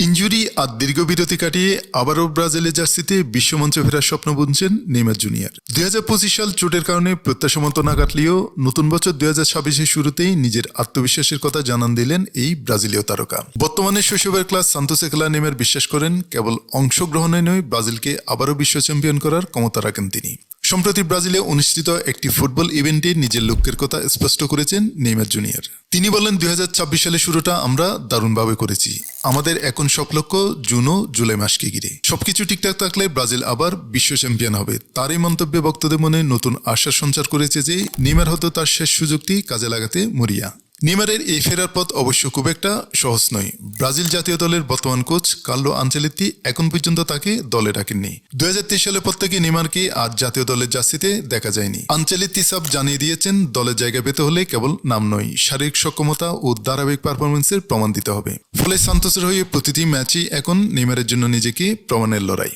Injury আর দীর্ঘ বিরতি কাটিয়ে আবারও ব্রাজিলের জার্সিতে বিশ্বমঞ্চে ফেরার স্বপ্ন বুনছেন নেইমার জুনিয়র। 2025 সাল চোটের কারণে প্রত্যাশামতো না কাটলেও নতুন বছর 2026-এর শুরুতেই নিজের আত্মবিশ্বাসের কথা জানান দিলেন এই ব্রাজিলীয় তারকা। বর্তমানে শৈশবের ক্লাস সান্তোসে খেলা নেইমার বিশ্বাস করেন কেবল অংশগ্রহণে নয়, ব্রাজিলকে আবারও বিশ্ব চ্যাম্পিয়ন করার ক্ষমতা রাখেন তিনি। সম্প্রতি ব্রাজিলে অনুষ্ঠিত একটি ফুটবল ইভেন্টে নিজের লক্ষ্যের কথা স্পষ্ট করেছেন নেইমার জুনিয়র। তিনি বলেন, 2026 সালের শুরুটা আমরা দারুণভাবে করেছি। আমাদের এখন সব লক্ষ্য জুন ও জুলাই মাসকে ঘিরে। সবকিছু ঠিকঠাক থাকলে ব্রাজিল আবার বিশ্ব চ্যাম্পিয়ন হবে। তার এই মন্তব্যে ভক্তদের মনে নতুন আশার সঞ্চার করেছে যে নেইমার হয়তো তার শেষ সুযোগটি কাজে লাগাতে মরিয়া। নেইমারের এই ফেরার পথ অবশ্য খুব একটা সহজ নয়। ব্রাজিল জাতীয় দলের বর্তমান কোচ কার্লো আনচেলত্তি এখন পর্যন্ত তাকে দলে ডাকেননি। 2023 সালের পর থেকে নেইমারকে আর জাতীয় দলের জার্সিতে দেখা যায়নি। আনচেলত্তি সাব জানিয়ে দিয়েছেন, দলের জায়গা পেতে হলে কেবল নাম নয়, শারীরিক সক্ষমতা ও ধারাবাহিক পারফরমেন্সের প্রমাণ দিতে হবে। ফলে সান্তোসের হয়ে প্রতিটি ম্যাচই এখন নেইমারের জন্য নিজেকে প্রমাণের লড়াই।